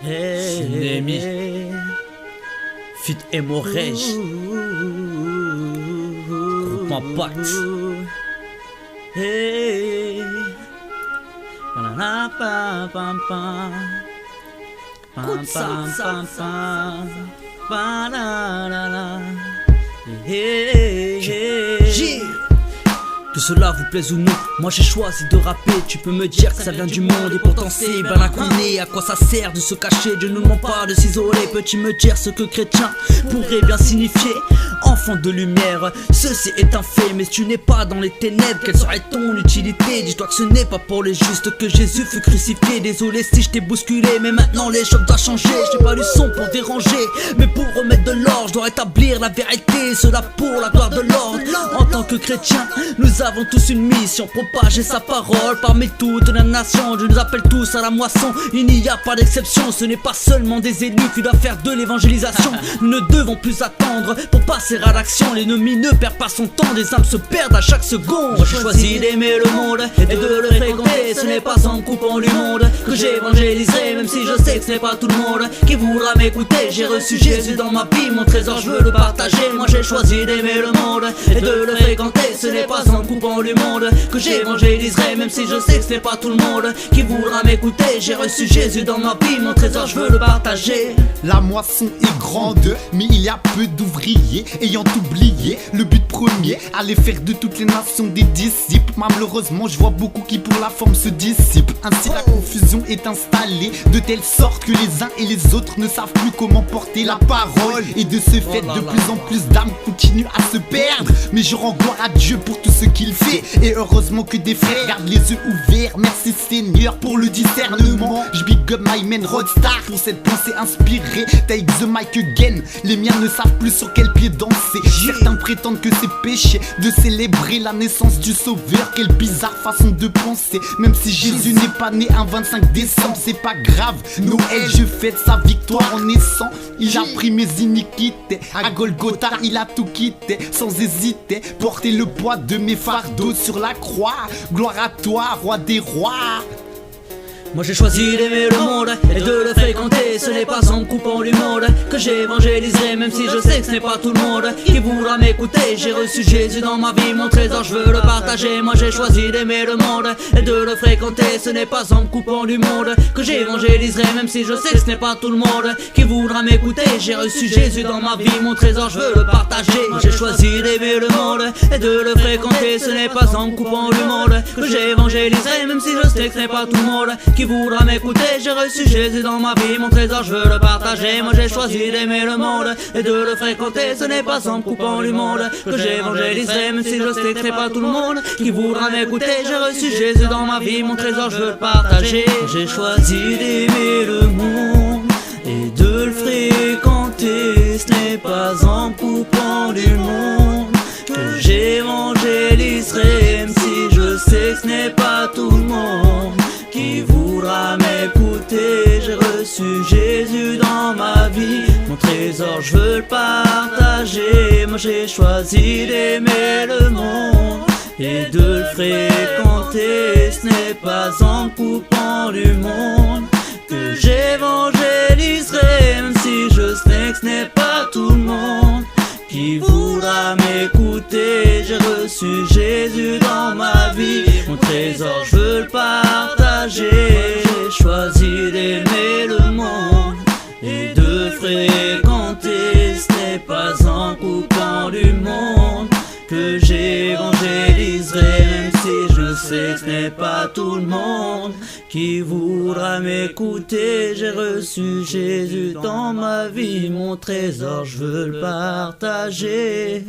Nemi Fit Hémorrhage Groupe Impact Que cela vous plaise ou non, moi j'ai choisi de rapper. Tu peux me dire que ça vient du monde et pourtant c'est ben inconnu. À quoi ça sert de se cacher, Dieu ne demande pas de s'isoler. Peux-tu me dire ce que chrétien pourrait bien signifier? Enfant de lumière, ceci est un fait. Mais si tu n'es pas dans les ténèbres, quelle serait ton utilité? Dis-toi que ce n'est pas pour les justes que Jésus fut crucifié. Désolé si je t'ai bousculé, mais maintenant les choses doivent changer. J'ai pas du son pour déranger, mais pour remettre de l'ordre, je dois rétablir la vérité, cela pour la gloire de l'ordre. En tant que chrétien, nous avons tous une mission, propager sa parole parmi toutes les nations. Je nous appelle tous à la moisson, il n'y a pas d'exception. Ce n'est pas seulement des élus qui doivent faire de l'évangélisation. Nous ne devons plus attendre pour passer à l'action. L'ennemi ne perd pas son temps, des âmes se perdent à chaque seconde. Moi j'ai choisi d'aimer le monde et de le fréquenter. Ce n'est pas en coupant du monde que j'évangéliserai, même si je sais que ce n'est pas tout le monde qui voudra m'écouter. J'ai reçu Jésus dans ma vie, mon trésor je veux le partager. Moi j'ai choisi d'aimer le monde et de le fréquenter. Ce n'est pas en coupant du monde que j'évangéliserai, même si je sais que ce n'est pas tout le monde qui voudra m'écouter. J'ai reçu Jésus dans ma vie, mon trésor je veux le partager. La moisson est grande, mais il y a peu d'ouvriers. Ayant oublié le but premier, aller faire de toutes les nations des disciples. Malheureusement je vois beaucoup qui pour la forme se dissipent. Ainsi la confusion est installée de telle sorte que les uns et les autres ne savent plus comment porter la parole. Et de ce fait de plus en plus d'âmes continuent à se perdre. Mais je rends gloire à Dieu pour tout ce qu'il fait. Et heureusement que des frères gardent les yeux ouverts. Merci Seigneur pour le discernement. Je big up my man Roadstar pour cette pensée inspirée. Take the mic again. Les miens ne savent plus sur quel pied danser. Certains prétendent que c'est péché de célébrer la naissance du sauveur. Quelle bizarre façon de penser. Même si Jésus n'est pas né un 25 décembre, c'est pas grave. Noël, je fête sa victoire en naissant. Il a pris mes iniquités. À Golgotha, il a tout quitté sans hésiter. Porter le poids de mes fardeaux sur la croix. Gloire à toi, roi des rois. Moi j'ai choisi d'aimer le monde et de le fréquenter. Ce n'est pas en coupant du monde que j'évangéliserai, même si je sais que ce n'est pas tout le monde qui voudra m'écouter. J'ai reçu Jésus dans ma vie, mon trésor je veux le partager. Moi j'ai choisi d'aimer le monde et de le fréquenter. Ce n'est pas en coupant du monde que j'évangéliserai, même si je sais que ce n'est pas tout le monde qui voudra m'écouter. J'ai reçu Jésus dans ma vie, mon trésor je veux le partager. Moi j'ai choisi d'aimer le monde et de le fréquenter. Ce n'est pas en coupant du monde que j'évangéliserai, même si je sais que ce n'est pas tout le monde qui voudra m'écouter. J'ai reçu Jésus dans ma vie, mon trésor je veux le partager. Moi j'ai choisi d'aimer le monde et de le fréquenter. Ce n'est pas en coupant du monde que j'évangéliserai, même si je sais que c'est pas tout le monde qui voudra m'écouter. J'ai reçu Jésus dans ma vie, mon trésor je veux le partager. J'ai choisi d'aimer le monde et de le fréquenter. Ce n'est pas en coupant du monde que j'évangéliserai, même si je sais que ce n'est pas tout le monde qui voudra m'écouter. J'ai reçu Jésus dans ma vie, mon trésor je veux le partager. Moi j'ai choisi d'aimer le monde et de le fréquenter. Ce n'est pas en coupant du monde que j'évangéliserai, même si je sais que ce n'est pas tout le monde qui voudra m'écouter. J'ai reçu Jésus dans ma vie, mon trésor je veux le partager. J'ai choisi d'aimer le monde et de le fréquenter. Ce n'est pas en coupant du monde que j'évangéliserai, même si je sais que ce n'est pas tout le monde qui voudra m'écouter. J'ai reçu Jésus dans ma vie, mon trésor je veux le partager.